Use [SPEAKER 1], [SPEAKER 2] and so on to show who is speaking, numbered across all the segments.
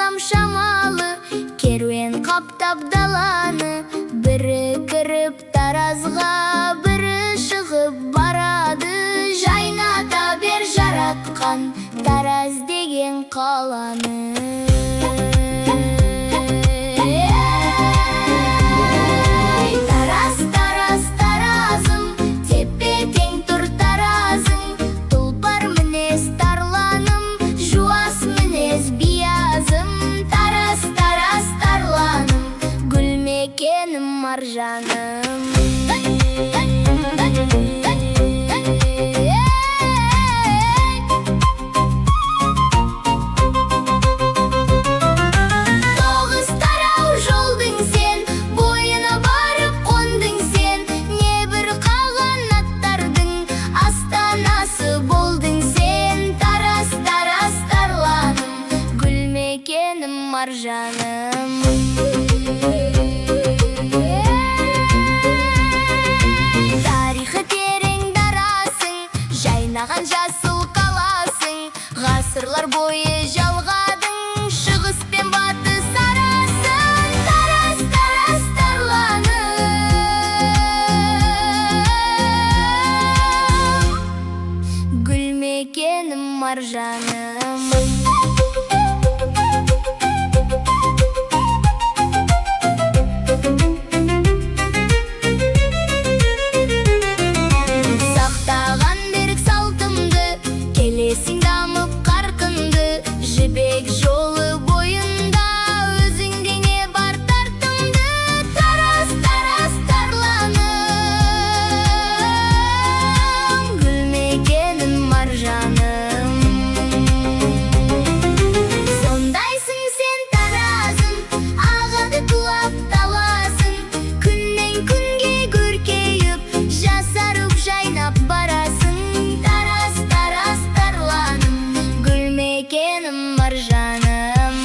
[SPEAKER 1] Байрам шамалы, керуен қаптап даланы. Бірі кіріп таразға, бірі шығып барады. Жайната бер жаратқан Тараз деген қаланы. Маржаным, тоғыз тарау жолдың сен, бойына барып қондың сен. Небір қағанаттардың астанасы болдың сен. Тарас, Тарас, тарланым, гүл мекенім, маржаным. Жасыл қаласың, ғасырлар бойы жалғадың. Шығыс пен батыс арасың. Тарас, Тарас, тарланым, гүл мекенім, маржаным. Дамып қарқынды, жібек жолы бойында өзіңде не бар тартымды. Тарас, Тарас, тарланым, гүл мекенім, маржаным. Сондайсың сен таразым, ағады құлап таласың. Күннен күнге көркейіп, жасарып жайнап барасың. Маржаным,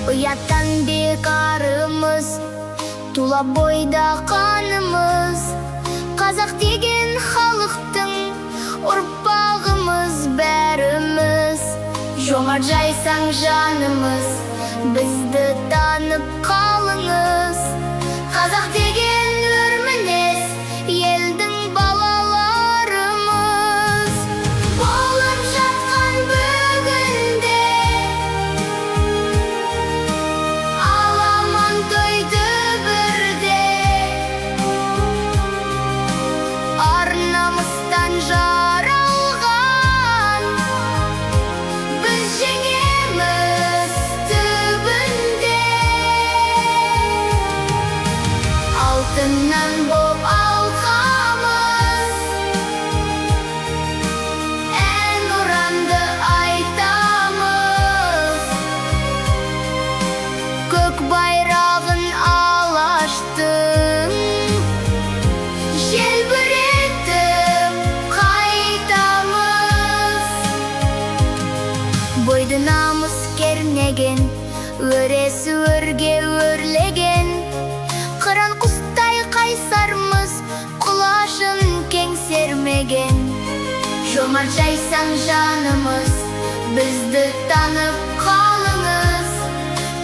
[SPEAKER 1] ұяттан бекарымыз, тула бойда қанымыз. Қазақ деген халықтың ұрпағымыз бәріміз. Жомарт жайсаң жанымыз, бізді танып қалыңыз. Қазақ деген өрмінез, елдің балаларымыз. Болып жатқан бүгінде аламан тойды бірде. Ар-намыстан жаралған біз жеңеміз түбінде. Алтыннан боп алқамыз, ән ұранды айтамыз. Көк байрағын алаштың желбіретіп қайтамыз. Бойды намыс кернеген, өресі өрге өрлеген. Қыран құстай қайсармыз, құлашын кеңсермеген. Жомарт жайсаң жанымыз, бізді танып қалыңыз.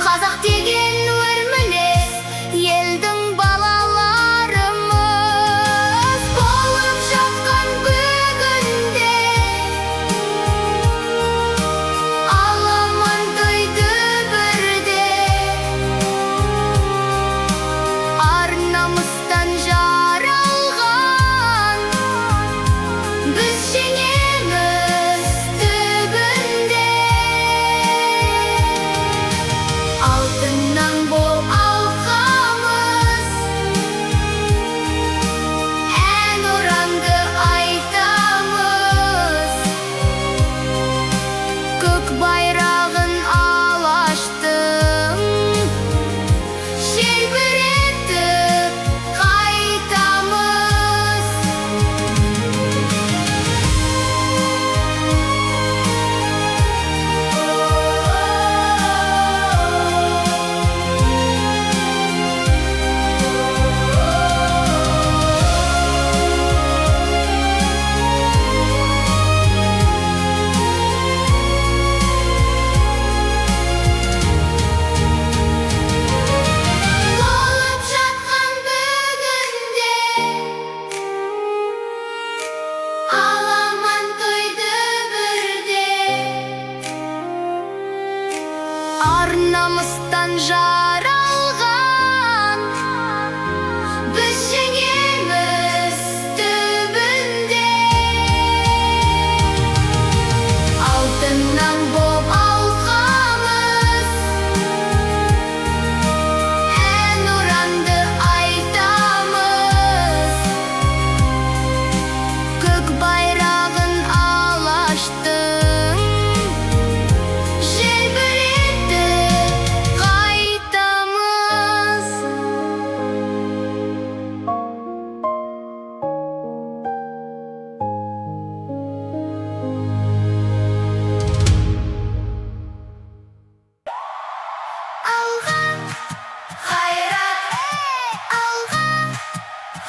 [SPEAKER 1] Қазақ деген өрмінез, елдің балаларымыз. Болып жатқан бүгінде аламан тойды бірде. Ар-намыстан жаралған біз жеңеміз түбінде. Алтыннан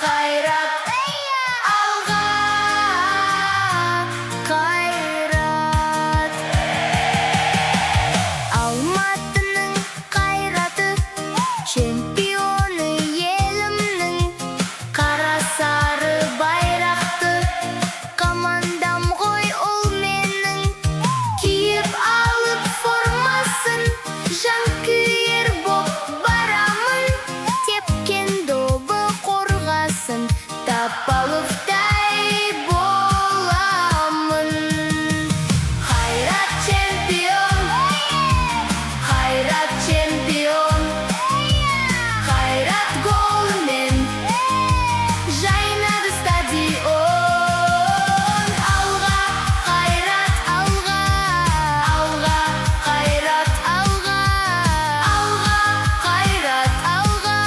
[SPEAKER 1] қайрат, алға қайрат. Алматының қайраты, чемпионы елімнің, қара сары байрақты командам ғой ол менің. Киіп алып формасын, жанкүйер боп барамын. Тепкен добы қорғасын, Тапаловтай боламын. Қайрат чемпион, қайрат чемпион, қайрат голмен жайнады стадион. Алға қайрат, алға, алға қайрат, алға, алға қайрат, алға,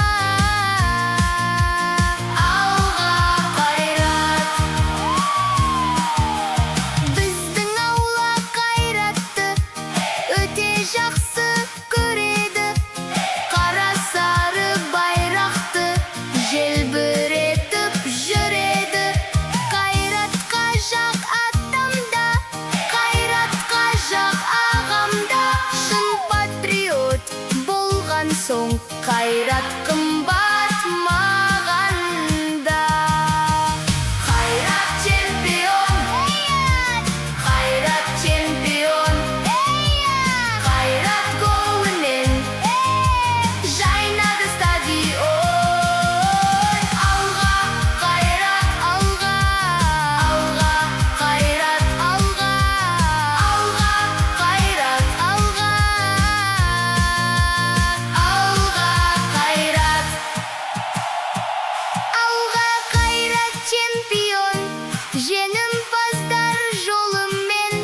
[SPEAKER 1] алға қайрат. Біздің аула қайратты өте жақсы көреді. Қара сары байрақты желбіретіп жүреді. Қайратқа жақ атамда, қайратқа жақ ағамда. Шын патриот болған соң, қайрат қымбат мағанда. Қайрат чемпион, қайрат чемпион, қайрат голмен жайнады стадион. Алға қайрат, алға, алға қайрат, алға, алға қайрат, алға, алға қайрат. Алға қайрат чемпион, жеңімпаздар жолымен.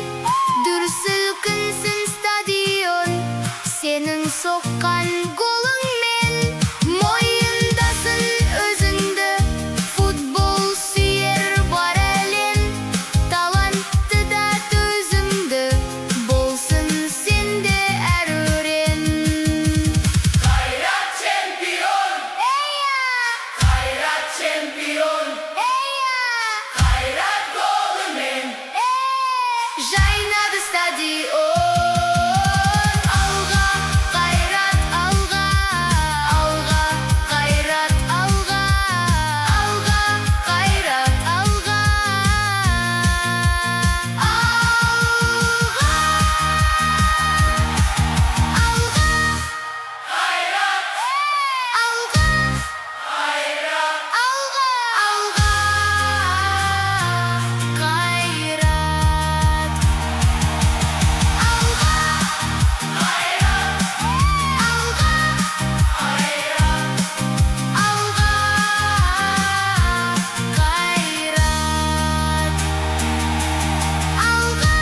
[SPEAKER 1] Дүр сілкінсін стадион, сенің соққан голыңмен. Мойындасын өзіңді, футбол сүйер бар әлем. Талантты да төзімді болсын сенде әр өрен. Қайрат чемпион, қайрат чемпион, қайрат голымен жайнады стадион. Алға қайрат, алға, алға қайрат, алға, алға қайрат, алға, алға, алға қайрат, алға, қайрат, алға, алға қайрат, алға,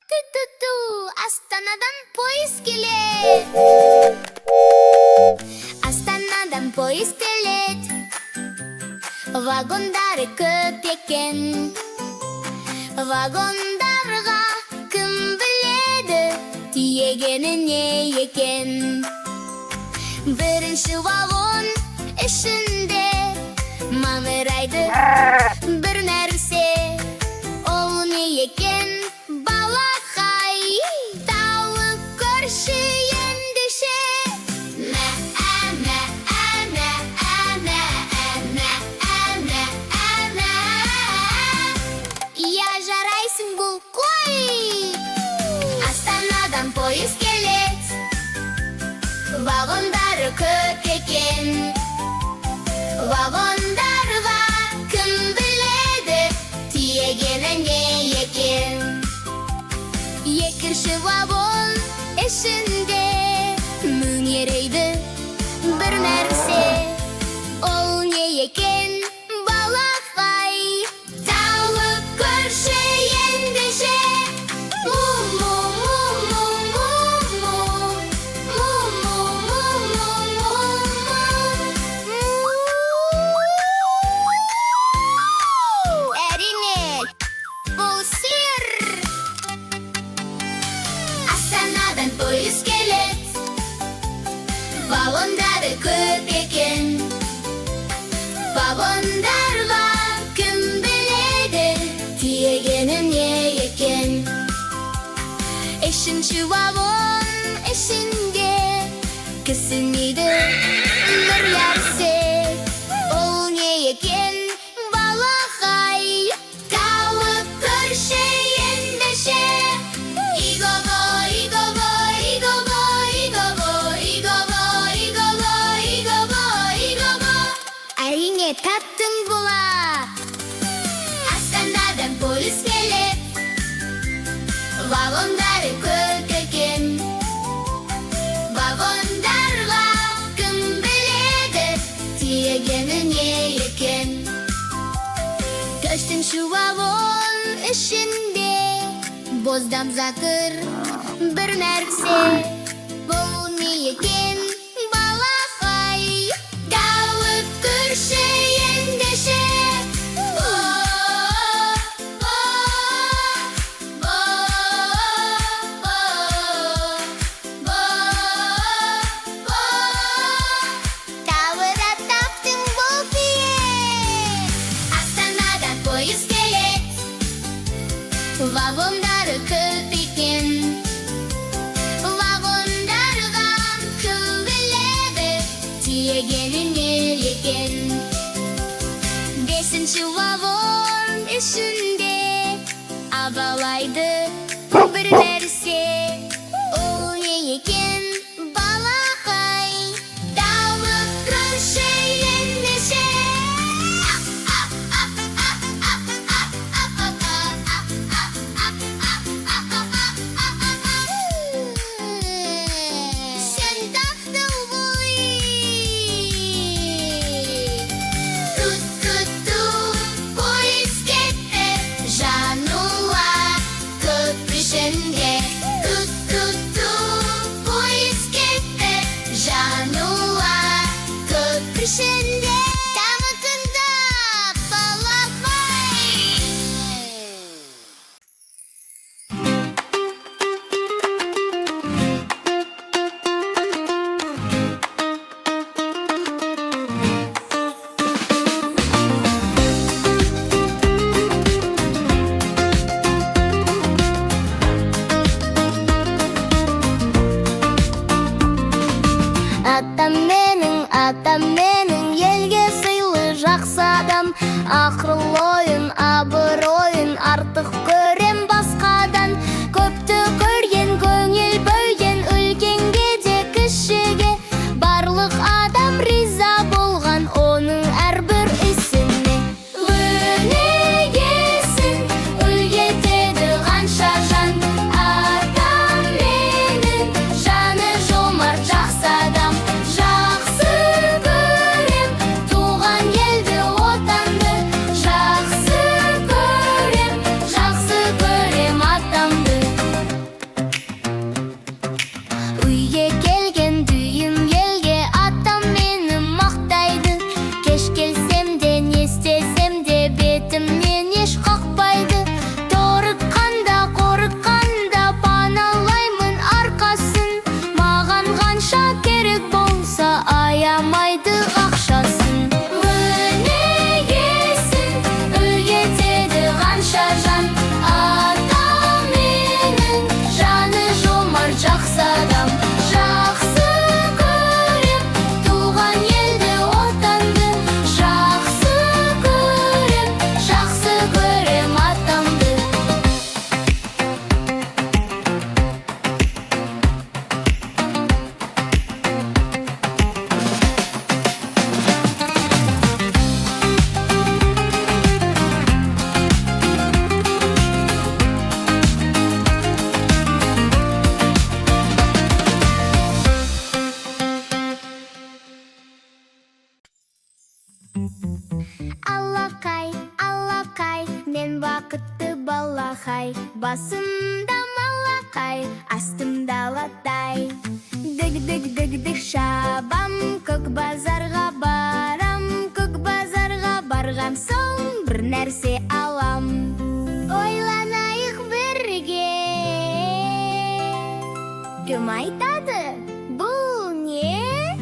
[SPEAKER 1] Ту-ту-ту, Астанадан пойыз келет. Астанадан пойыз келет. Вагондары көп екен. Вагондарға кім біледі, тиегені не екен. Бірінші вагон ішінде маңырайды бір нәрсе. Ол не екен? Балақай, тауып көрші ендеше. Мә, әмә, әмә, әмә, әмә, әмә, әмә. Я жарайсың бұл қой. Астанадан пойыз келет. Вагондары көп екен. Вагондарға кім біледі, тиегені не екен. Екінші вагон ішінде мөңерейді бір нәрсе. Ол не екен? Балақай, тауып көрші ендеше. Вагондары көп екен, вагондарға кім біледі, тиегенін не екен. Үшінші вагон ішінде кісінейді бір нәрсе. Ол не екен, балақай? Тауып көрші ендеше. Иго-го, иго-го, иго-го, иго-го, иго-го, иго-го, иго-го, иго-го. Әрине таптың болар. Астанадан полис келіп, вагондары көп екен. Вагондарға кім біледі, тиегені не екен. Төртінші вагон ішінде боздам закыр бір нәрсе. Бұл не екен, балақай? Тауып көрші ендеше. Тауыра таптың бұл тиек. Астанадан пойыз келет, вагондары көп екен. Вагондарға кім біледі, тиегені не екен. Бесінші вагон ішінде абалайды бір нәрсе. Ол не екен, балақай? Тауып көрші ендеше. Сен таптың ғой. Ту-ту-ту, пойыз кетті жануға көпіршінде. Ту-ту-ту, пойыз кетті жануға көпіршінде. Тағы тыңдап, балақай. Атам менің елге сыйлы жақсы адам. Ақыл ойын, абыройын артық көрем басқадан. Көпті көрген, көңіл бөлген, үлкенге де кішіге. Барлық адам риза болған оның әрбір ісіне. Өнегесін үлгетеді қанша жан. Атам менің жаны жомарт жақсы адам. Жақсы көрем туған елді, отанды. Жақсы көрем атамды. Үйге келген дүйім елге атам мені мақтайды. Кеш келсем де, не істесем де бетімнен еш қақпайды. Торыққанда, қорыққанда паналаймын арқасын. Маған қанша керек болса аямайды ақшасын. Өнегесін үлгетеді қанша жан. Атам менің жаны жомарт жақсы адам. Жақсы көрем туған елді, отанды. Жақсы көрем атамды. Алақай, алақай, мен бақытты балақай. Басымда малақай, астымда латай. Дүг-дүг-дүг-дүг шабам, көк базарға барам. Көк базарға барған соң бір нәрсе алам. Ойланайық бірге. Кім айтады? Бұл не?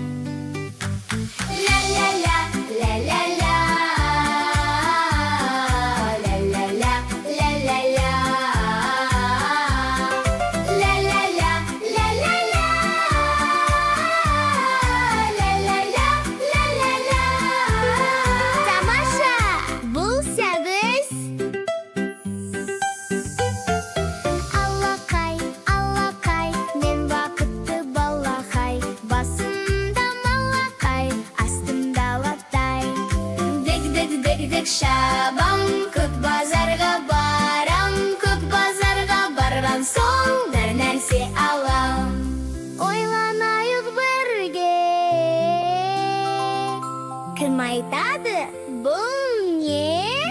[SPEAKER 1] Кім айтады? Бұл не?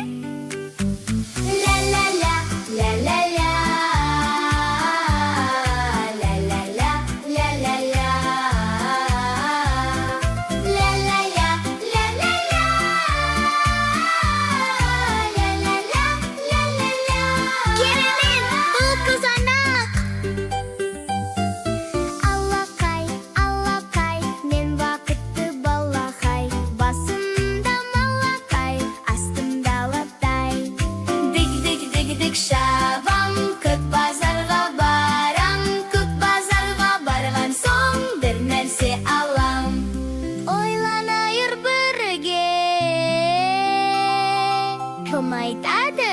[SPEAKER 1] Ля-ля-ля, ля-ля-ля, ля-ля-ля, ля-ля-ля, ля-ля-ля, ля-ля-ля, ля-ля-ля, ля-ля-ля. Керемет, бұл қызанақ. Алақай, алақай, мен бақытты балақай. Басымда малақай, астымда латай. Дик-дик-дик-дик шабам, көк базарға барам. Көк базарға барған соң бір нәрсе алам. Ойланайық бірге. Кім айтады?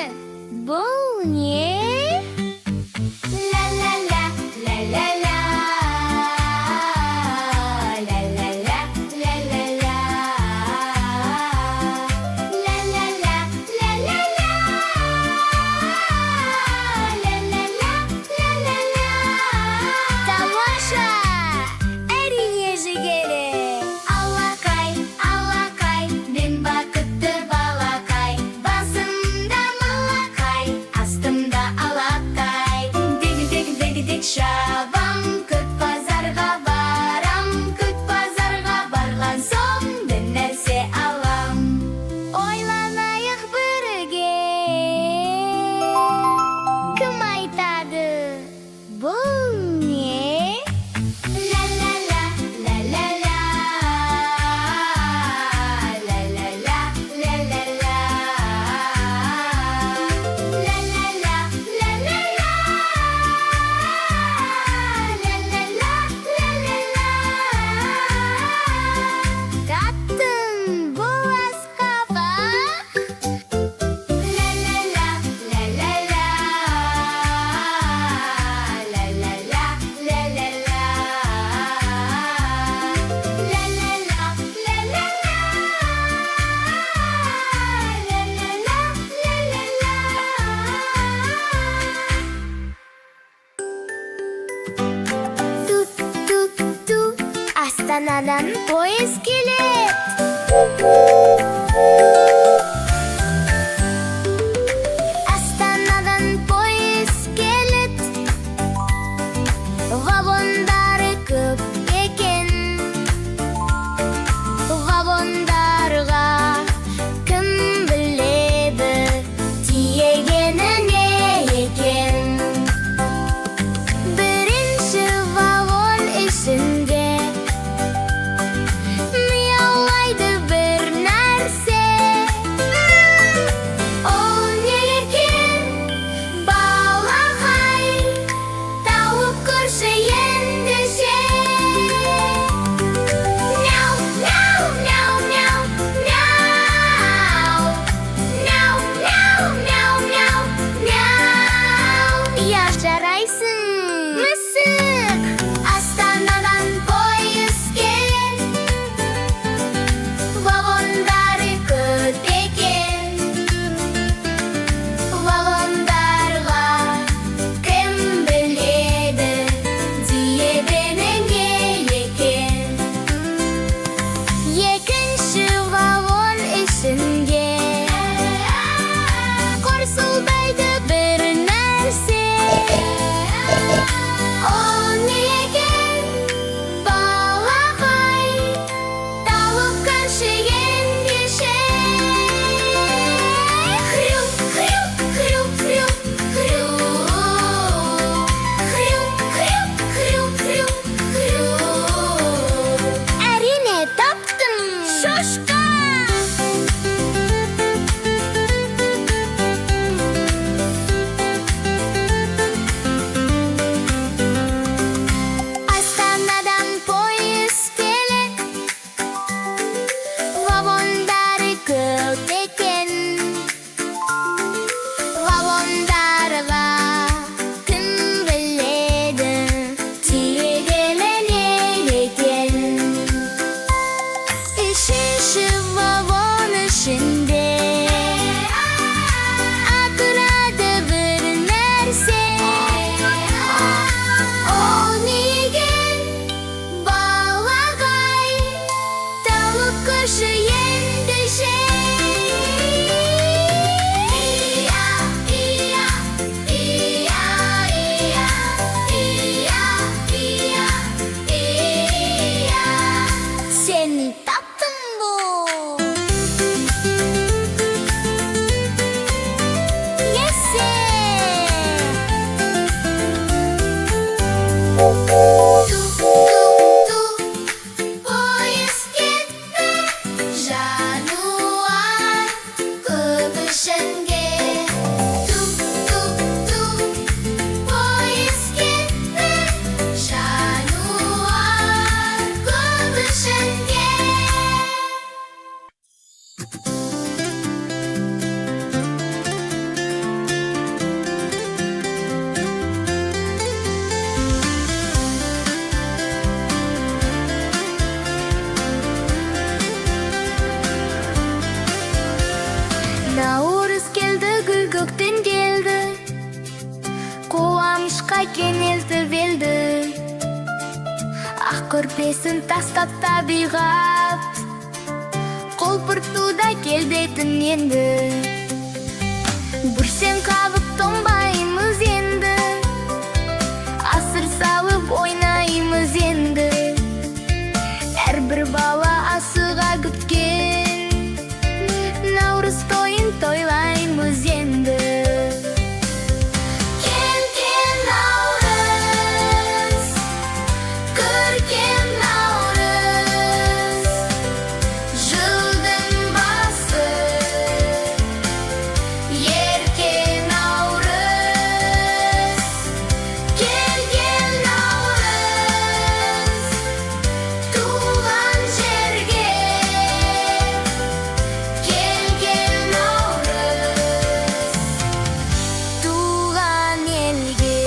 [SPEAKER 1] Бұл не? Ля-ля-ля, ля-ля-ля, ля-ля-ля, ля-ля-ля, ля-ля-ля, ля-ля-ля, ля-ля-ля, ля-ля-ля. Тамаша! Әрине жігері! Алақай, алақай, мен бақытты балақай. Басымда малақай, астымда алақай. Дик-дик-дик-дик шабам, көк базарға барам. Көк базарға барған соң бір нәрсе алам. Ойланайық бірге. Кім айтады? Бұл не? Ля-ля-ля, ля-ля-ля, ля-ля-ля, ля-ля-ля, ля-ля-ля, ля-ля-ля, ля-ля-ля, ля-ля-ля. Каттым, бұл асқаға. Ля-ля-ля, ля-ля-ля, ля-ля-ля, ля-ля-ля, ля-ля-ля, ля-ля-ля, ля-ля-ля. Ту-ту-ту, Астанадан поезд келет. Астанадан поезд келет. Вагондары көп екен. Вагондарға кім біледі тиегені не екен. Бірінші вагон ішінде мияулайды бір нәрсе. Seni taптым бұл. Есе! Ту-ту-ту, поезд кетті, жануар көбішінге. Ту-ту-ту, поезд кетті, жануар көбішінге. Наурыз келді, гүл көктен келді, қуанышқа кенелді белді. Ақ көрпесін тастап табиғат, қолпыртуда келбетін енді. Бүрсен қағып тонбаймыз енді, асыр салып ойнаймыз енді. Әрбір бала асыға күткен наурыз тойын тойлаймыз енді. Келген наурыз, көрген наурыз, жылдың басы, еркен наурыз. Келген наурыз, туған жерге. Келген наурыз, туған елге.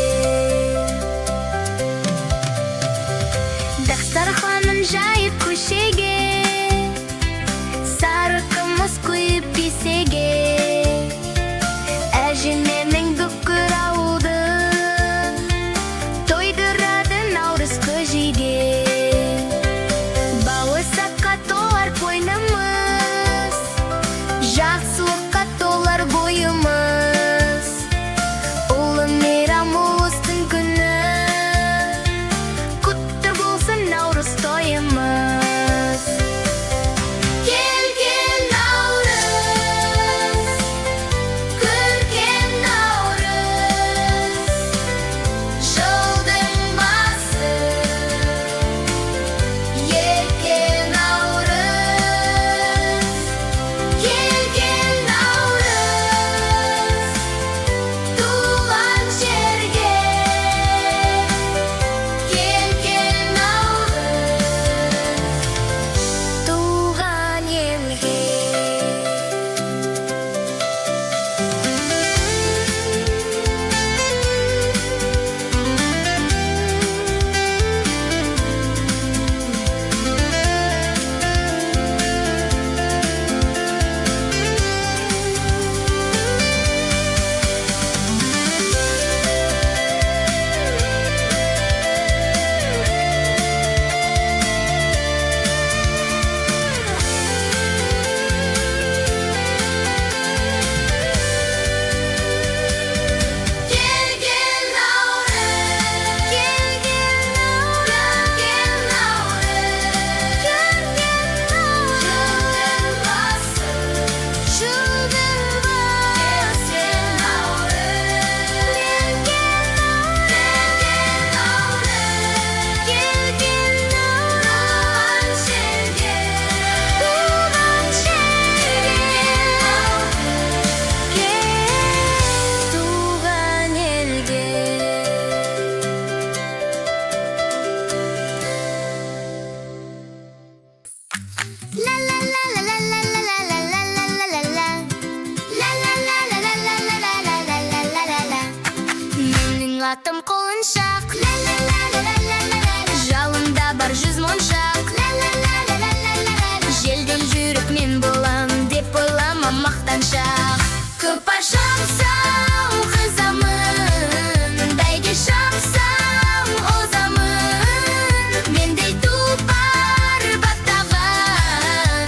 [SPEAKER 1] Дастарханын жайып көшеге, сары қымыз құйып кесеге. Әжеменің бүкір ауылды тойдырады наурыз көжеге. Бауырсаққа толар қойнымыз, жақсылыққа толар бойымыз. Ұлы мейрам ұлыстың күні, құтты болсын наурыз тойымыз. Келген наурыз, көрген наурыз, жылдың басы, еркен наурыз. Келген наурыз, туған жерге. Келген наурыз, туған елге. Келген наурыз, келген наурыз, келген наурыз, жылдың басы, жылдың басы. Келген наурыз, келген наурыз, туған жерге. Туған елге. La la la la la la la la la la la la la. La la la la la la la la la la la la la. Менің атым құлыншақ. La la la la la la la la. Жалында бар 100 моншақ. La la la la la la la la. Желден жүріп мен болам деп ойлама мақтаншақ. Көп ашамсам қызамын, бәйге шапсам озамын. Мендей тұлпар баптаған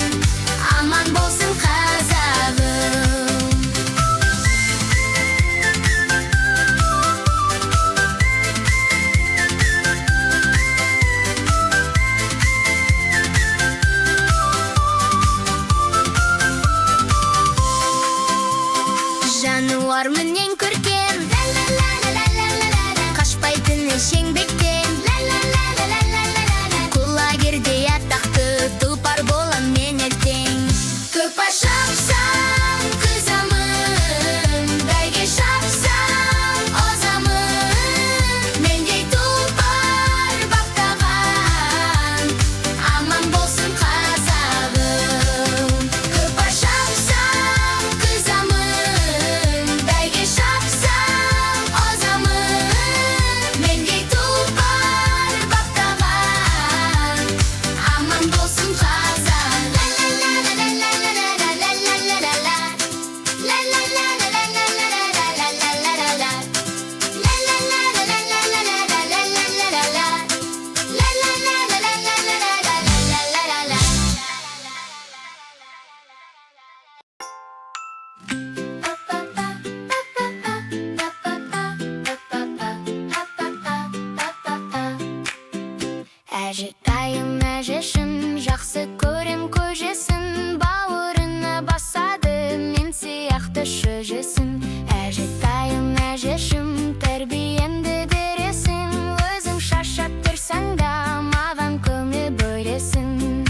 [SPEAKER 1] жақсы көрем көжесін, бауырына басады мен сияқты шөжесін. Әжетайым, әжешім, тәрбиемді бересің, өзің шаршап тұрсаң да маған көңіл бөлесің.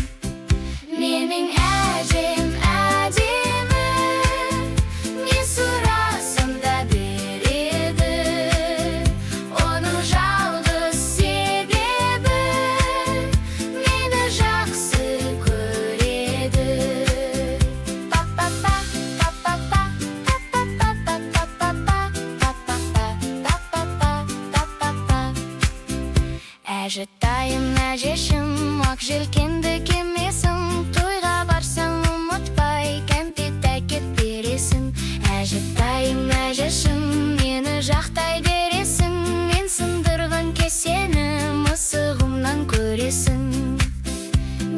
[SPEAKER 1] Менің әжем әдемі, не сұрасам да береді, оның жалғыз себебі мені жақсы көреді. Па-па-па, па-па-па, па-па-па, па-па-па. Әжетайым, әжешім, ақ желкенді кемесің, тойға барсаң ұмытпай кәмпит әкеп бересің. Әжетайым, әжешім, мені жақтай бересің, мен сындырған кесені мысығымнан көресің.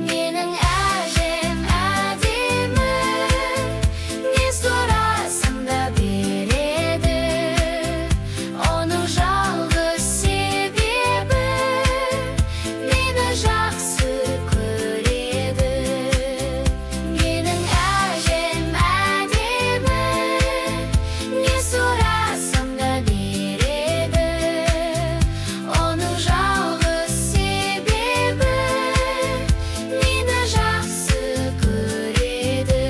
[SPEAKER 1] Менің әжем әдемі, не сұрасам да береді, оның жалғыз себебі мені жақсы көреді. Менің әжем әдемі, не сұрасам да береді, оның жалғыз себебі мені жақсы көреді.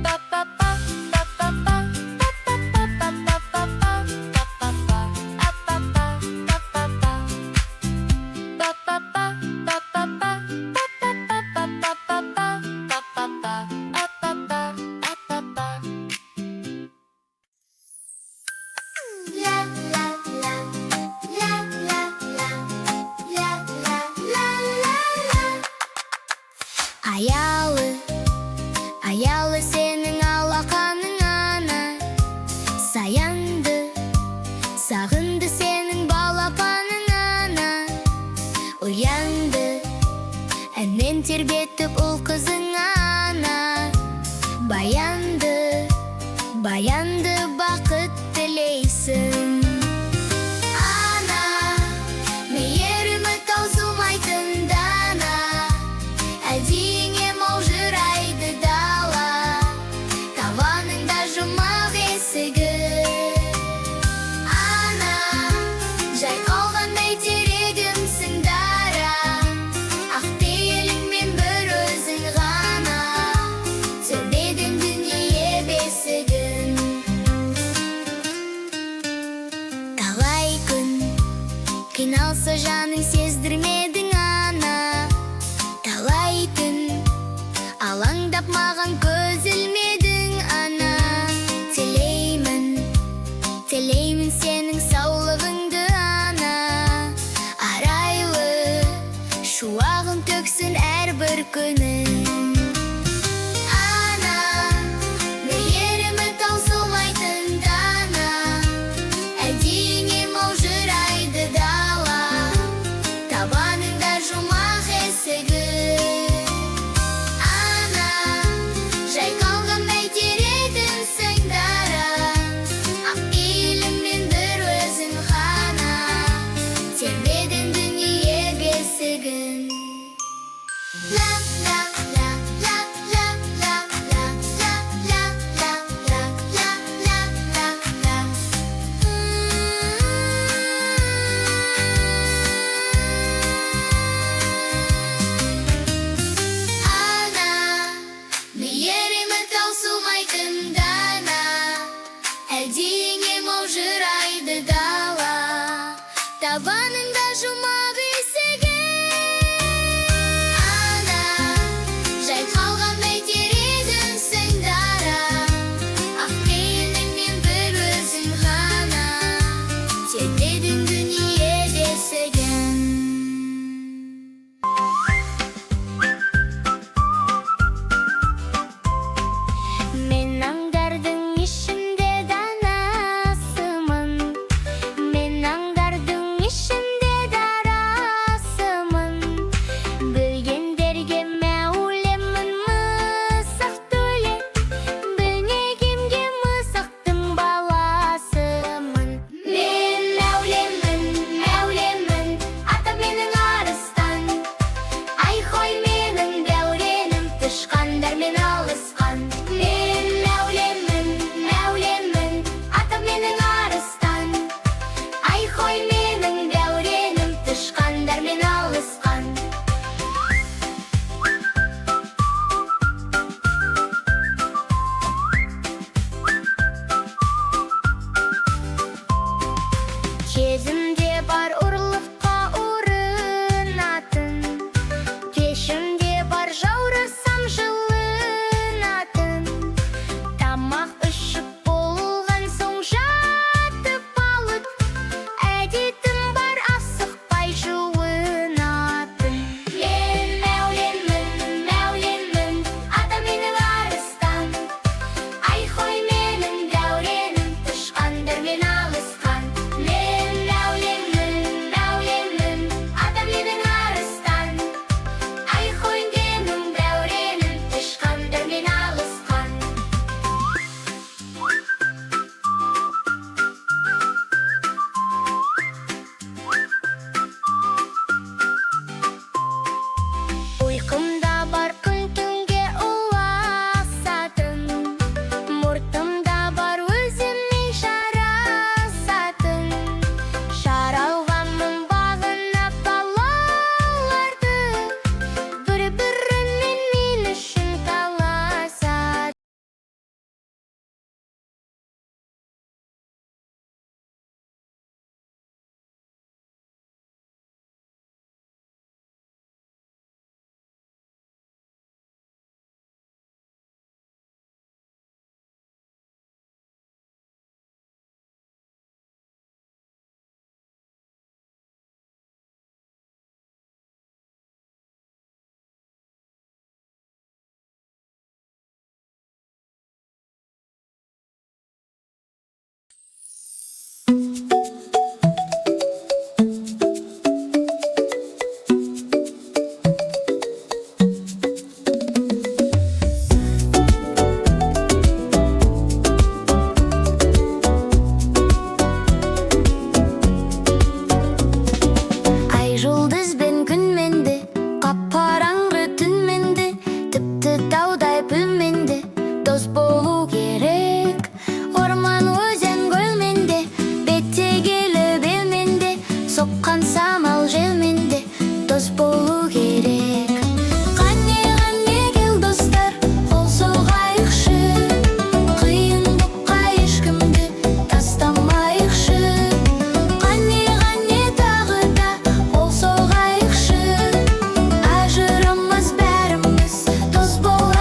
[SPEAKER 1] Па-па-па, па-па-па, па-па-па, па-па-па, па-па-па, Аялы, аялы сенің алақаның ана, саянды, сағынды сенің балапаның ана. Уянды, әнмен тербетіп ұл қызың ана. Баянды, баянды бақыт тілейсің. Ана, мейірімі таусылмайтын дана, әдейіңе маужырайды дала, табаныңда жұмақ есігі. Ана, жай қалғандай терегімсің дара, ақ пейіліңмен бір өзің ғана тербедің дүние бесігін. Талай күн қиналса жаның сездірмедің ана, талай түн алаңдап маған көз ілмедің ана. Тілеймін, тілеймін сенің саулығыңды ана, арайлы шуағын төксін әрбір күнің. Ана, мейірімі таусылмайтын дана, әдейіңе маужырайды дала, табаныңда жұмақ есігі. Ана, жай қалғандай терегімсің дара, ақ пейіліңмен бір өзің ғана тербедің дүние бесігін. Ла ла ла ла ла ла ла ла ла ла ла ла ла ла. Ана, мейірімі таусылмайтын дана, әдейіңе маужырайды дала, табаныңда жұмақ есігі. Ана, бар жаурасам жылынатын. Тамақ ішіп болған соң жатып алып, әдетім бар асықпай жуынатын. Мен мәуленмін, ата менің арыстан. Ай қой менің дәуренім, тышқандар мен алысқан. Мен мәуленмін, ата менің арыстан. Ай қой менің дәуренім, тышқандар мен алысқан. Ұйқымда бар күн түнге ұласатын, мұртымда бар өзіме жарасатын. Жаралғанмын бағына балаларды, бір-бірімен мен үшін таласады. Ай жұлдыз бен күн менді, қап-қараңғы түн менді, тіпті таудай бүл менді, дос болу керек. Орман, өзен, көл менде, беттегелі бел менде, соққан самал жел менде, дос болу керек. Қане кел достар, қол соғайықшы, қиындыққа ешкімді тастамайықшы. Қане тағы да қол соғайықшы, ажырамас бәріміз дос болайықшы.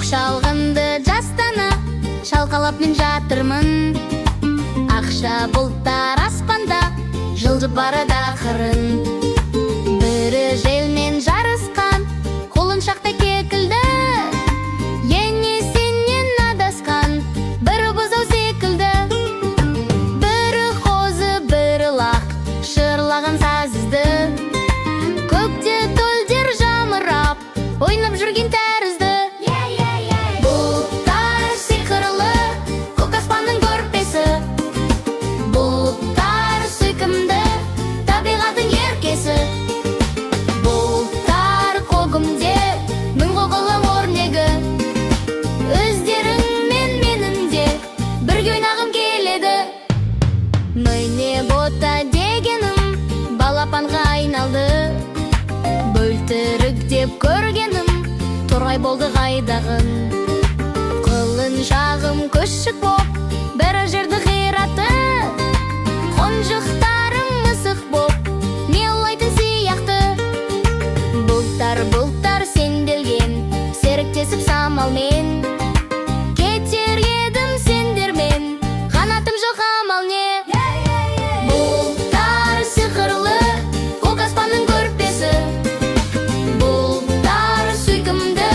[SPEAKER 1] көк шалғынды жастана шалқалап мен жатырмын. Ақша бұлттар аспанда жылжып барады ақырын. Бірі желмен жарысқан құлыншақтай кекілді, ене сенен адасқан бірі бұзау секілді. Бірі қозы бірі лақ шырлаған сазызды, көкте төлдер жамырап ойнап жүрген тәрізді. Бұлттар сиқырлы көк аспанның көрпесі, бұлттар сүйкімді табиғаттың еркесі. Бұлттар көгімде мың қоғылым өрнегі, өздерің мен менің де бірге ойнағым келеді. Міне бота дегенім балапанға айналды, бөлтірік деп көргенім торғай болды қайдағын. Құлыншағым күшік боп бір жерді қиратты, қонжықтарым мысық боп мияулайтын сияқты. Бұлттар сенделген серіктесіп самалмен, кетер едім сендермен қанатым жоқ амал не. Бұлттар сиқырлы көк аспанның көрпесі, бұлттар сүйкімді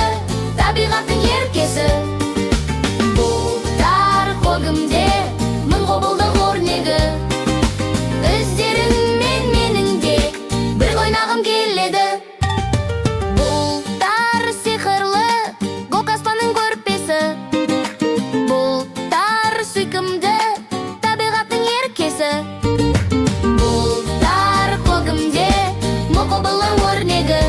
[SPEAKER 1] табиғаттың еркесі. Бұлттар көгімде мың құбылдың өрнегі, өздерің мен менің де бір ойнағым келеді. Бұлттар сиқырлы көк аспанның көрпесі, бұлттар сүйкімді табиғаттың еркесі. Бұлттар көгімде мың құбылдың өрнегі,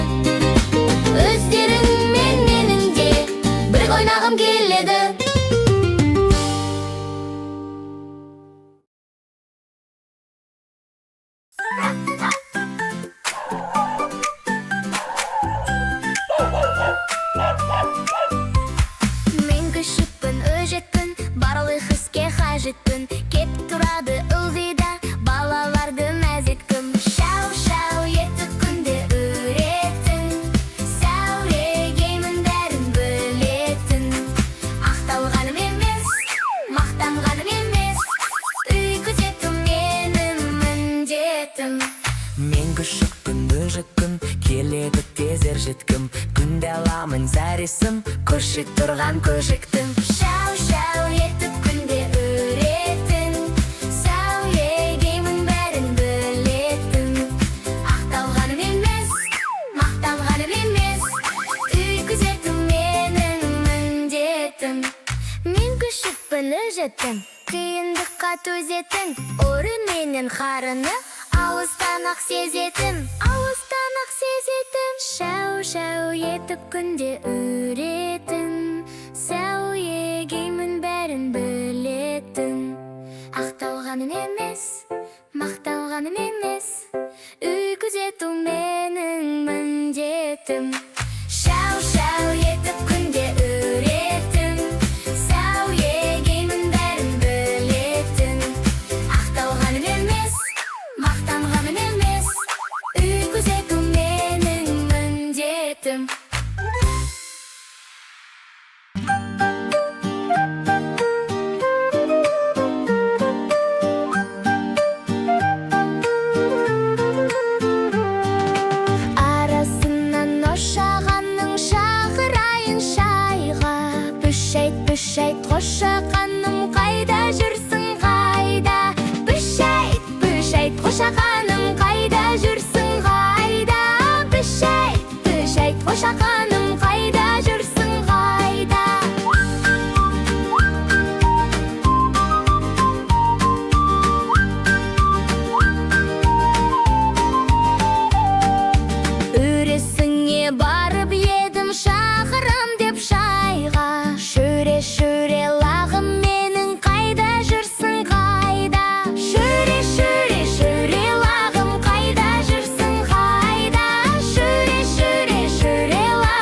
[SPEAKER 1] өздерің мен менің де бір ойнағым келеді. Мен күшікпін, өжетпін, барлық іске қажетпін. Кетіп тұрады ылғида балаларды мәз еткім. Шау-шау етіп күнде үретін, сәулегеймін бәрін білетін. Ақталғаным емес, мақтанғаным емес, үй күзету менің міндетім.
[SPEAKER 2] Мен күшікпін, өжікпін, келеді тез ержеткім. Күнде аламын зәресім, көшет тұрған көжіктім.
[SPEAKER 1] Шау-шау етіп күнде үретін, сәулегеймін бәрін білетін. Ақталғаным емес, мақтанғаным емес, үй күзету менің міндетім. Мен күшікпін, өжетін, қиындыққа төзетін, ұры менен қарыны алыстан ақ сезетін, алыстан ақ сезетін. Шау-шау етіп күнде үретін, сәулегеймін бәрін білетін. Ақталғаным емес, мақталғаным емес, үй күзету менің міндетім. Шау-шау етіп күнде үретін, сәулегеймін бәрін білетін. Ақталғаным емес, мақтанғаным емес, үй күзету менің міндетім. Арасынан ошағанның шақырайын шайға, бүшәйт қошақаным қайда жүрсің қайда. Бүшәйт қошақаным қайда жүрсің қайда. Бүшәйт қошақаным қайда жүрсің қайда. Өресіңе барып едім шақырам деп шайға. Шөре лағым менің қайда жүрсің қайда. Шөре лағым қайда жүрсің қайда. Шөре лағым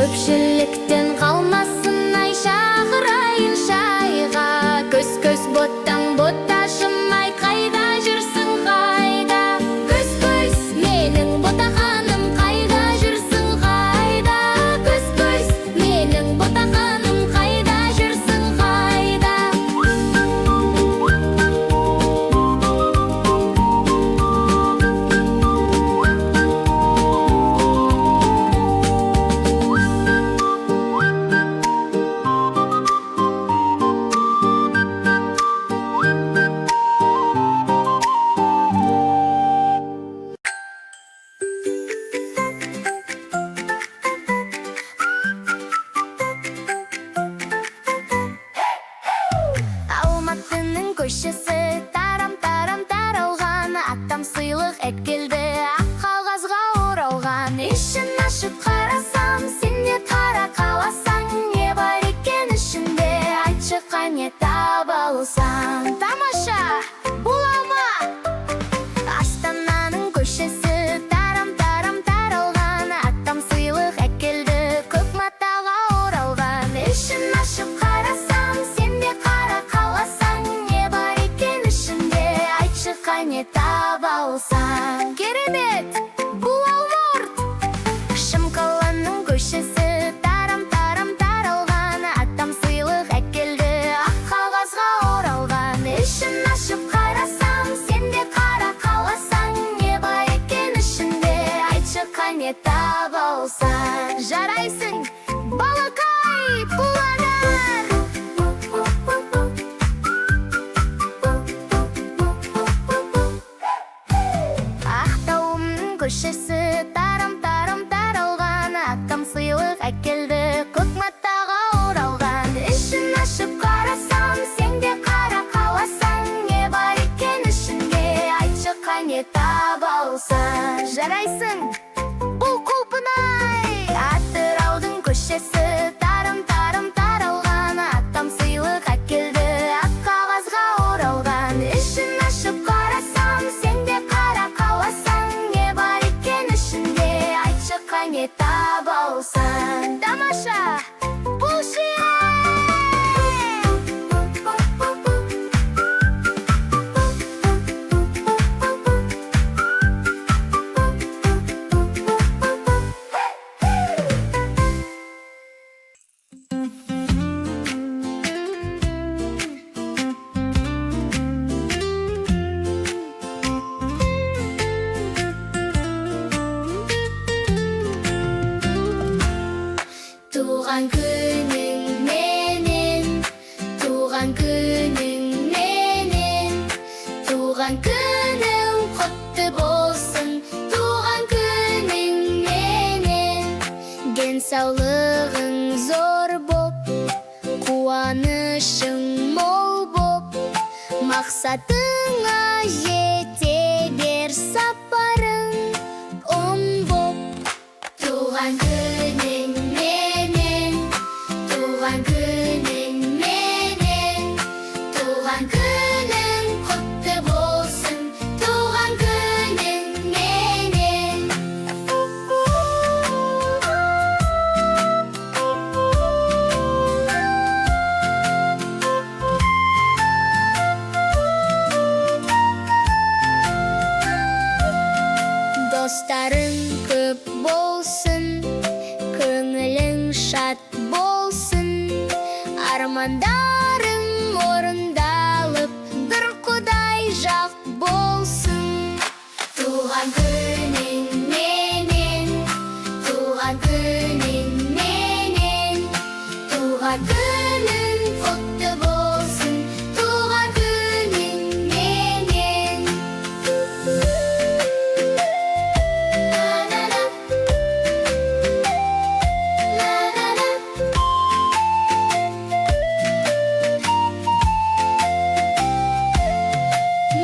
[SPEAKER 1] Көпшіліктен қалмасын ай шақырайын шайға. Көз боттан ботташымай, қайда жүрсің қайда? Көз менің ботақаным, қайда жүрсің қайда? Көз менің ботақаным, қайда жүрсің қайда? Алматының көшесі тарам-тарам таралған, аттам сыйлық әкелді, ақ қағазға оралған. Ішін ашып қарасам, сен де қара қаласаң, не бар екен ішінде, айтшы қане таба алсаң. Тамаша, бола ма? Астананың көшесі тарам-тарам таралған, аттам сыйлық әкелді, көк матаға оралған. Ішін ашып қарасам, сен де қара қаласаң, не бар екен ішінде, айтшы қане таба алсаң. Керемет, бұл алмұрт! Шымкаланың көшесі тарам-тарам таралған, аттам сыйлық әкелді, ақ қағазға оралған. Ішін ашып қарасам, сен де қара қаласаң, не бар екен ішінде, айтшы қане таба алсаң. Жарайсың, балақай, пұланар! Ақтауымның көшесі тарам-тарам таралған, аттам сыйлық әкелді, көк матаға оралған. Ішін ашып қарасам, сен де қара қаласаң, не бар екен ішінде, айтшы қане таба алсаң. Жарайсың, бұл құлпынай! Атыраудың көшесі тарам-тарам таралған, аттам сыйлық әкелді, ақ қағазға оралған. Ішін ашып қарасам, сен де қара қаласаң, не бар екен ішінде, айтшы қане таба алсаң. Тамаша, бұл ше! Туған күнің менен, туған күнің менен, туған күнің құтты болсын, туған күнің менен. Денсаулығың зор боп, қуанышың мол боп, мақсатыңа жете бер сапарың оң боп. Туған күнің менен, туған күнің менен, туған күнің құтты болсын, туған күнің менен. Достарың көп болсын, көңілің шат болсын, армандарың орындалып, бір құдай жақ болсын. Туған күнің менен, туған күнің менен, туған күнің құтты болсын, туған күнің менен.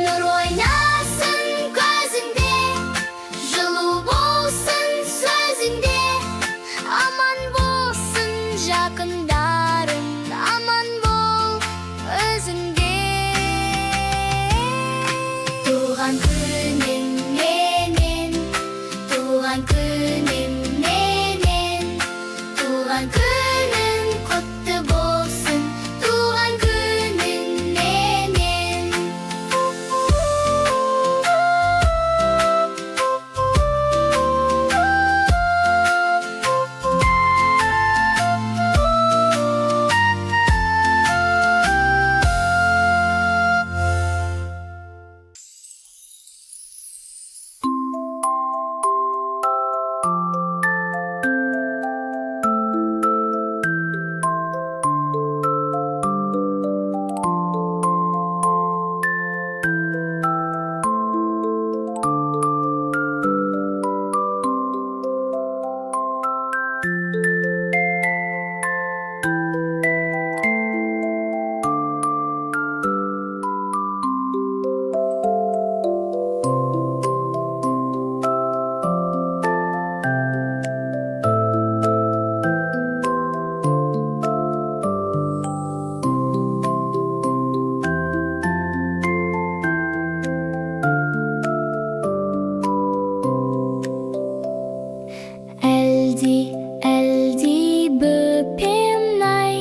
[SPEAKER 1] Нұр ойнасын көзіңде, жылу болсын сөзіңде, аман болсын жақындарың. Туған күнің құтты болсын, туған күнің менен. Әлди бөпем-ай,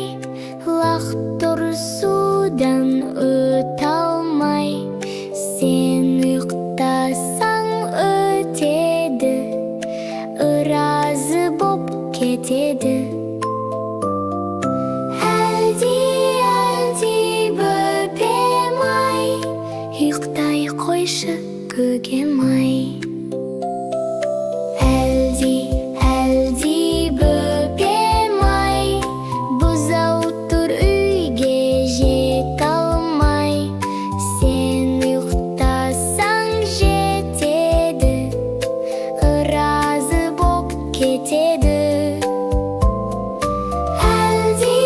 [SPEAKER 1] лақтыр судан өте алмай. Сен ұйықтасаң өтеді, ыразы боп кетеді. Әлди бөпем-ай, ұйықтай қойшы көкем-ай. Әлди бөпем-ай, бұзау тұр үйге жете алмай. Сен ұйықтасаң жетеді, ыразы боп кетеді. Әлди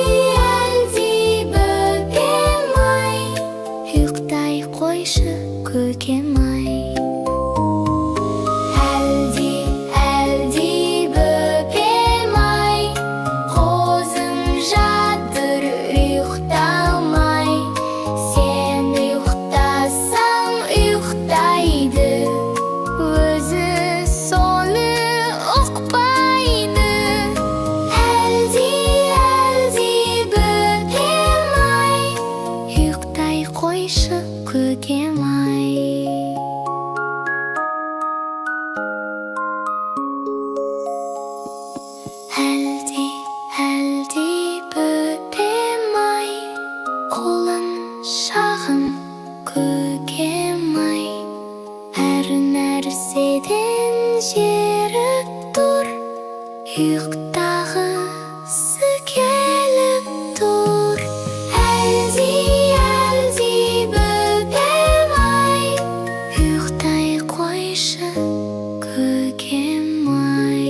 [SPEAKER 1] бөпем-ай, ұйықтай қойшы көкем-ай. Қойшы көкем-ай. Әлди бөпем-ай, қолын шағым көкем-ай. Әр нәрседен жері тұр, ұйықтағысы келіп тұр. Әлди бөпем-ай, ұйықтай қойшы көкем-ай.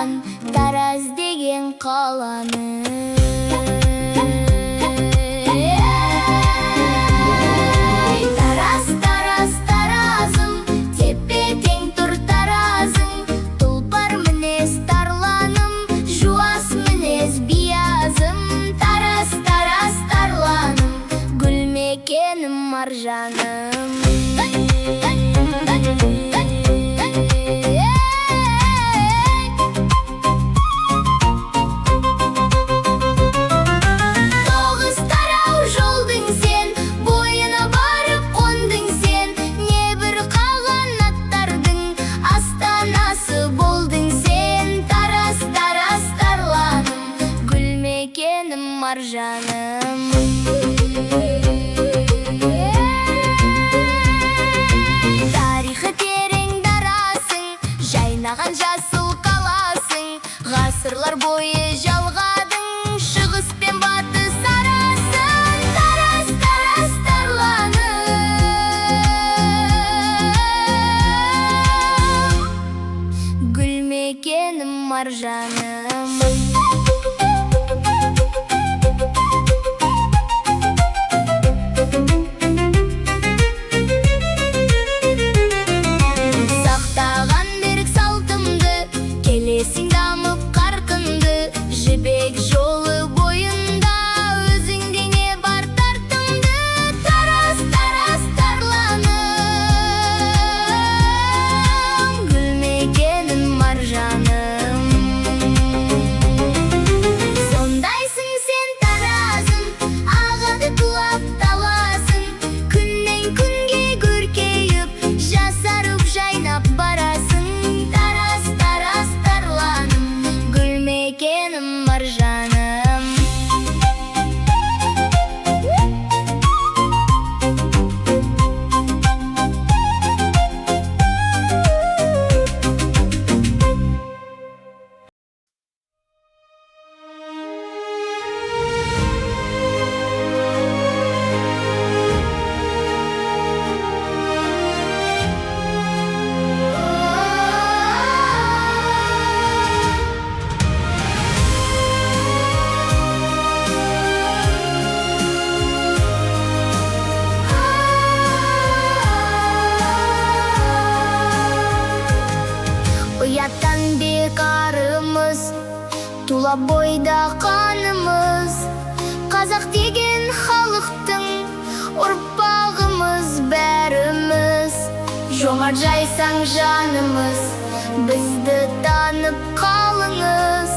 [SPEAKER 1] жатқан Тараз деген қаланы. Тараз, Тараз, Таразым, тепе-тең тұр таразың. Тұлпар мінез тарланым, жуас мінез биязым. Тараз, Тараз, тарланым, гүл мекенім маржаным. Тоғыз тарау жолдың сен, бойына барып қондың сен. Небір қағанаттардың астанасы болдың сен. Тараз, Тараз, тарланым, гүл мекенім маржаным. Тарихы терең дарасың, жайнаған жасыл қаласың. Ғасырлар бойы жалғадың, шығыс пен батыс арасын. Тараз, Тараз, тарланым, гүл мекенім маржаным. Сақтаған берік салтымды, келесің дамып қарқынды. Жібек жолы бойында өзіңде не бар тартымды. Тараз, Тараз, тарланым, гүл мекенім маржаным. Сондайсың сен таразым, ағады тулап таласың. Күннен күнге көркейіп, жасарып жайнап барасың. Тараз, Тараз, тарланым, гүл мекенім маржаным. Ұяттан бекарымыз, тула бойда қанымыз. Қазақ деген халықтың ұрпағымыз бәріміз. Жомарт жайсаң жанымыз, бізді танып қалыңыз.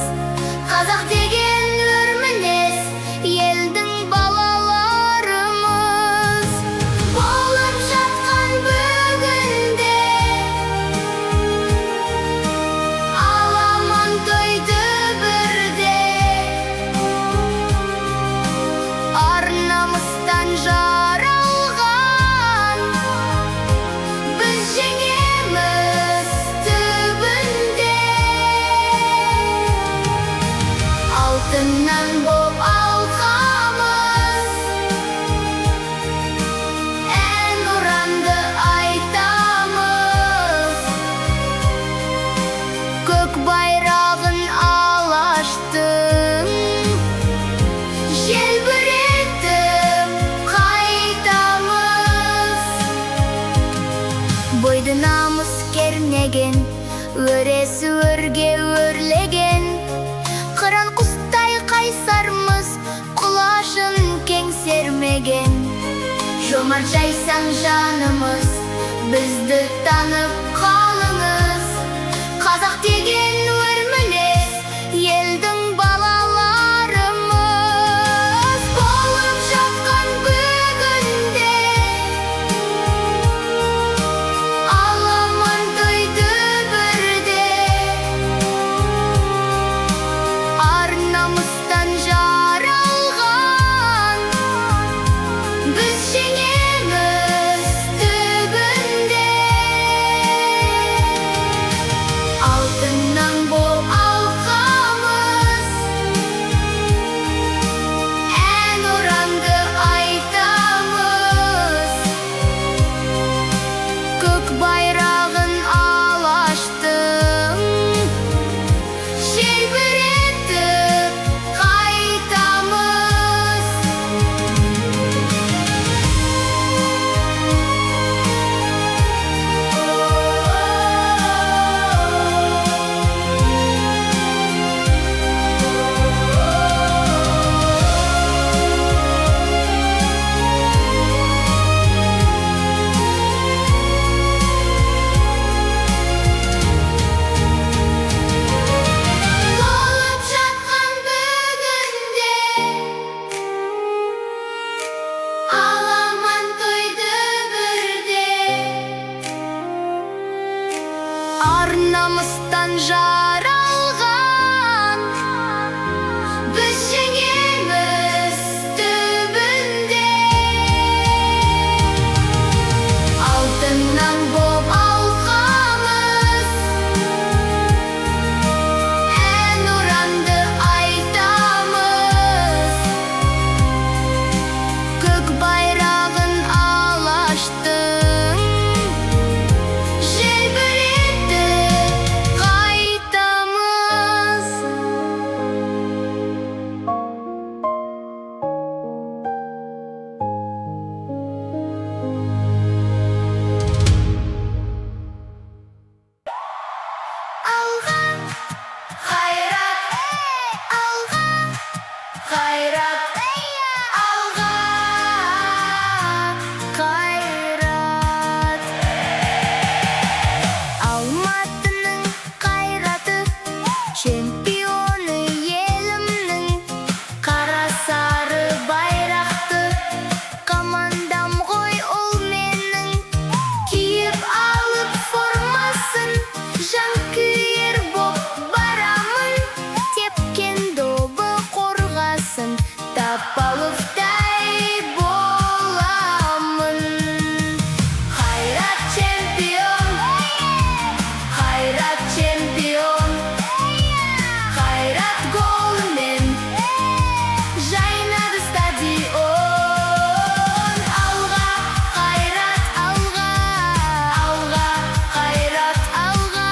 [SPEAKER 1] Қазақ деген өр мінез, елдің балаларымыз. Болып жатқан бүгінде аламан тойды бірде. Ар намыстан жаралған, біз жеңеміз түбінде. Алтыннан боп алқамыз, ән ұранды айтамыз. Көк байрағын алаштың желбіретіп қайтамыз. Бойды намыс кернеген, өресі өрге өрлеген. Қыран құстай қайсармыз, құлашын кең сермеген. Жомарт жайсаң жанымыз, бізді танып қалыңыз. Қазақ деген өр мінез, елдің балаларымыз. Болып жатқан бүгінде аламан тойды бірде. Ар намыстан жаралған, біз жеңеміз түбінде. жаралған. Біз жеңеміз түбінде, алтыннан боп алқамыз. Ән ұранды айтамыз, көк байрағын алаштың желбіретіп қайтамыз. Алға қайрат, алға қайрат, алға қайрат. Алматының қайраты, чемпионы елімнің. Қара сары байрақты командам ғой ол менің. Киіп алып формасын, жанкүйер боп барамын. Тепкен добы қорғасын, Тапаловтай боламын. Қайрат чемпион, қайрат чемпион, қайрат голымен жайнады стадион. Алға қайрат, алға, алға қайрат, алға,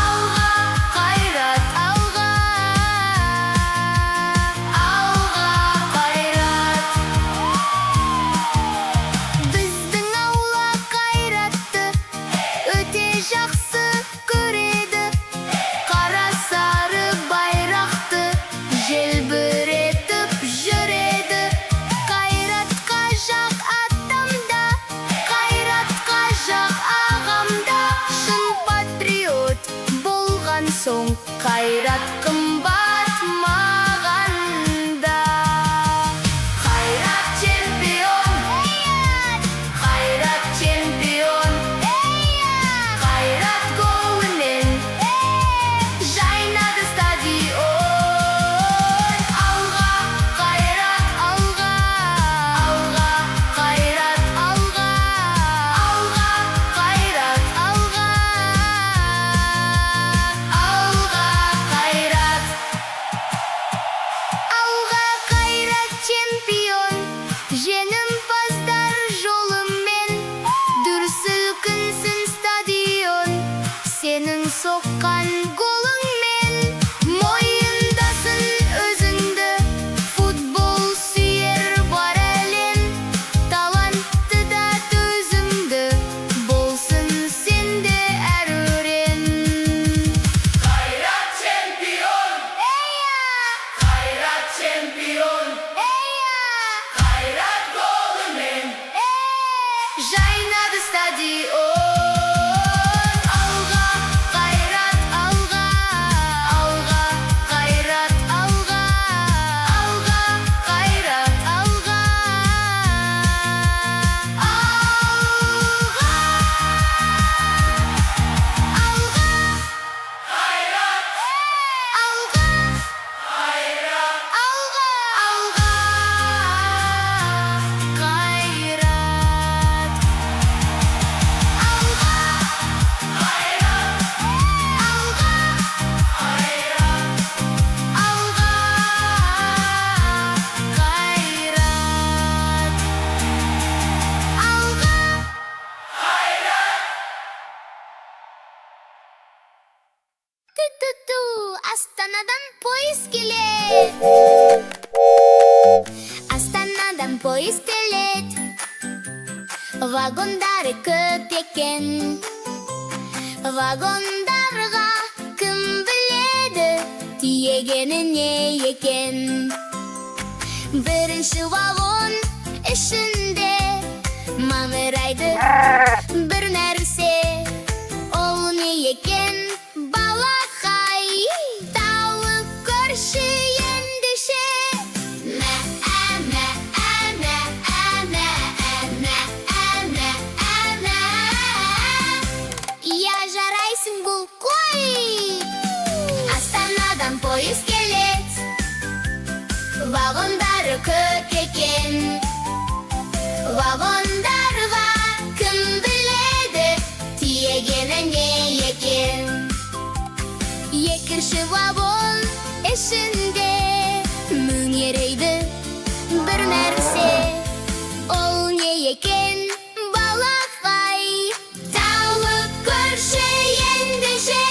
[SPEAKER 1] алға қайрат, алға, алға қайрат. Біздің аула қайратты өте жақсы көреді. Қара сары байрақты желбіретіп жүреді. Қайратқа жақ атамда, қайратқа жақ ағамда. Шын патриот болған соң, қайрат қымбат мағанда. Қайрат чемпион, қайрат чемпион, қайрат голымен жайнады стадион. Алға қайрат, алға, алға қайрат, алға, алға қайрат, алға, алға қайрат. Алға қайрат чемпион, жеңімпаздар жолымен. Дүр сілкінсін стадион, сенің соққан голыңмен. Мойындасын өзіңді, футбол сүйер бар әлем. Талантты да төзімді болсын сенде әр өрен. Қайрат чемпион, қайрат чемпион, қайрат голымен жайнады стадион. Алға қайрат, алға, алға қайрат, алға, алға қайрат, алға, алға, алға қайрат, алға қайрат, алға, алға қайрат, алға Ту-ту-ту, Астанадан поезд келет. Астанадан поезд келет. Вагондары көп екен. Вагондарға кім біледі, тиегені не екен. Бірінші вагон ішінде маңырайды бір нәрсе. Ол не екен? Балақай, тауып көрші ендеше. Мә, әмә, әмә, әмә, әмә, әмә, әмә. Я жарайсың бұл қой. poyuz kelet, vagondары көп екен. Вагондарға кім біледі, тиегені не екен? Екінші вагон ішінде мөңерейді бір нәрсе. Ол не екен, балақай? Тауып көрші ендеше.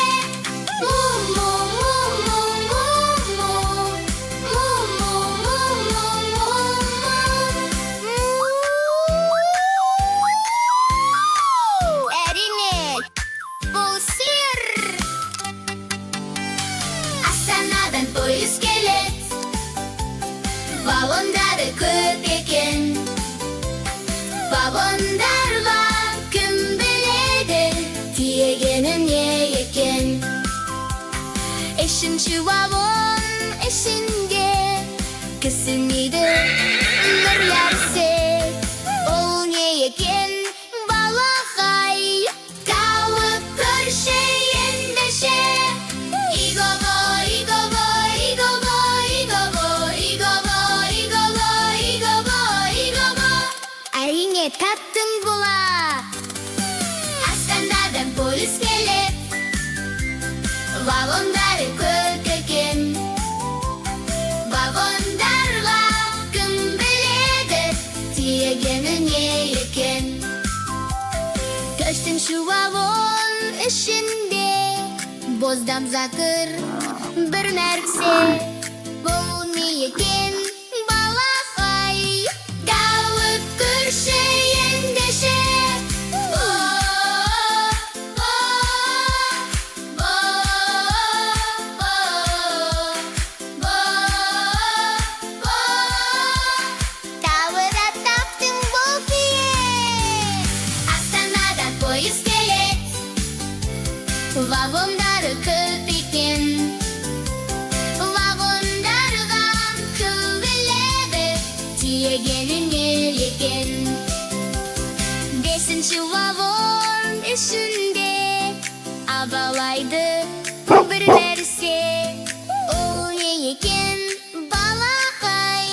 [SPEAKER 1] Әрине, бұл сыр. Астанадан поезд келет, вагондары көп екен. Вагондарға кім біледі, тиегені не екен? Үшінші вагон ішінде кісінейді бір нәрсе. Ол не екен, балақай? Тауып көрші ендеше. Иго-го, иго-го, иго-го, иго-го, иго-го, иго-го, иго-го, иго-го. Әрине, таптың бола. Астанадан поезд келет, вагондары көп екен. Вагондарға кім біледі, тиегені не екен? Төртінші вагон ішінде боздам затыр бір нәрсе. Бұл не екен, балақай? Тауып көрші ендеше. Тауыра таптың бұл кие. Астанадан поезд келет, вагондары көп екен. Вагондарға кім біледі, тиегені не екен? Бесінші вагон ішінде абалайды бір нәрсе. Ол не екен, балақай?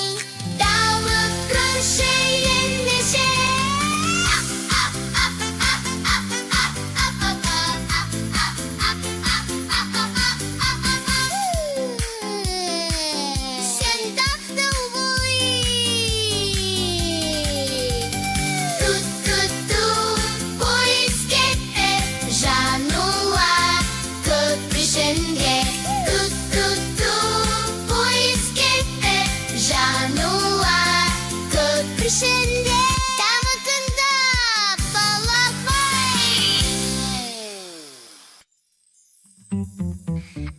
[SPEAKER 1] Тауып көрші ендеше. Сен таптың ғой. Ту-ту-ту, поезд кетті жануға көпіршінде. Ту-ту-ту, поезд кетті жануға көпіршінде. Тағы тыңдап, балақай.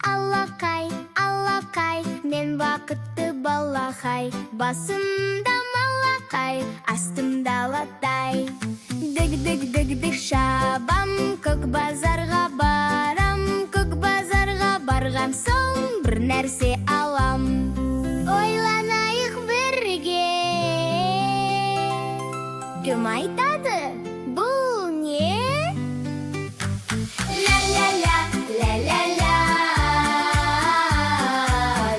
[SPEAKER 1] Алақай, алақай, мен бақытты балақай. Басымда малақай, астымда латай. Дік-дік-дік-дік шабам, көк базарға барам. Көк базарға барғам соң бір нәрсе алам. Ойланайық бірге. Кім айтады, бұл не? Ла-ла-ла, ла-ла-ла,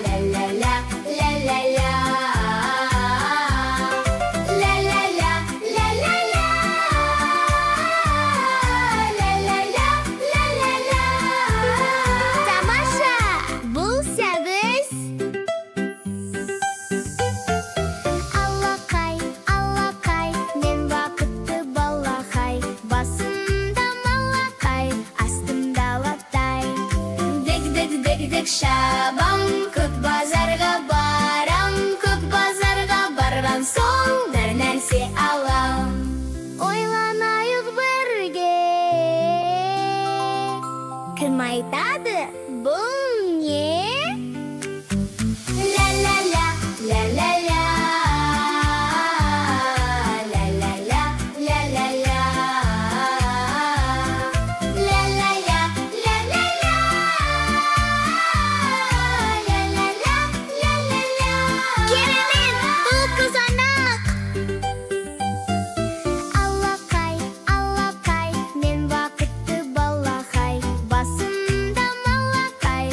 [SPEAKER 1] ла-ла-ла, ла-ла-ла, ла-ла-ла, ла-ла-ла, ла-ла-ла, ла-ла-ла. Тамаша, бұл сәбіз. Алақай, алақай, мен бақытты балақай. Басымда малақай, астымда латай. Дік-дік-дік-дік шабам, көк базарға барам. Көк базарға барған соң бір нәрсе алам. Ойланайық бірге. Кім айтады, бұл не? Ла-ла-ла, ла-ла-ла, ла-ла-ла, ла-ла-ла, ла-ла-ла, ла-ла-ла, ла-ла-ла, ла-ла-ла. Керемет, бұл қызанақ. Алақай, алақай, мен бақытты балақай. Басымда малақай,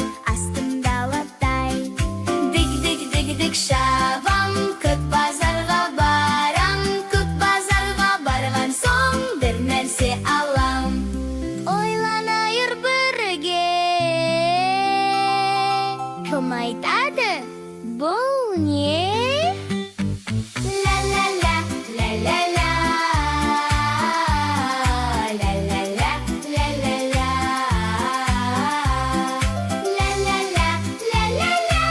[SPEAKER 1] алам. Ойланайық бірге, кім айтады, бұл не? Ла-ла-ла, ла-ла-ла, ла-ла-ла, ла-ла-ла, ла-ла-ла, ла-ла-ла,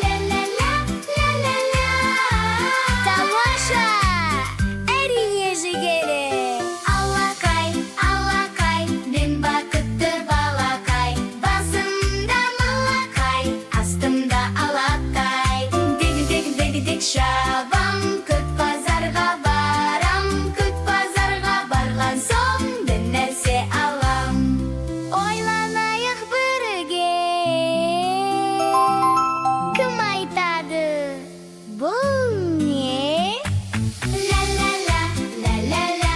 [SPEAKER 1] ла-ла-ла, ла-ла-ла. Тамаша! Әрине жігері! Алақай, алақай, мен бақытты балақай. Басымда малақай, астымда алақай. Дегі-дегі-дегі-дег шабам, көт базарға барам. Көт базарға барған соң бір нәрсе алам. Ойланайық бірге, кім айтады, бұл не? Ла-ла-ла, ла-ла-ла,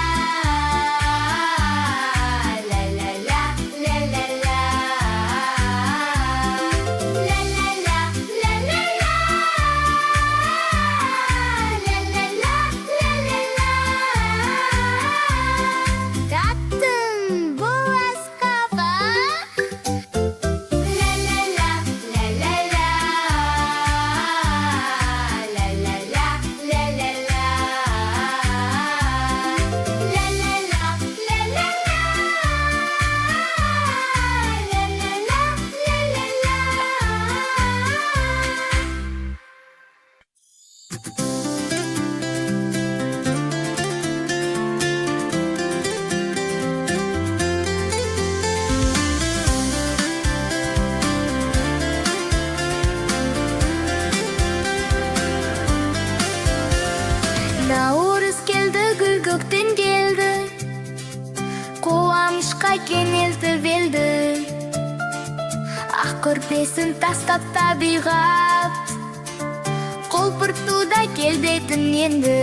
[SPEAKER 1] ла-ла-ла, ла-ла-ла, ла-ла-ла, ла-ла-ла, ла-ла-ла. Таптым бұл асқаға. Ла-ла-ла, ла-ла-ла, ла-ла-ла, ла-ла-ла, ла-ла-ла, Наурыз келді, гүл көктен келді, қуанышқа кенелді белді. Ақ көрпесін тастап табиғат, құлпыртуда келбетін енді.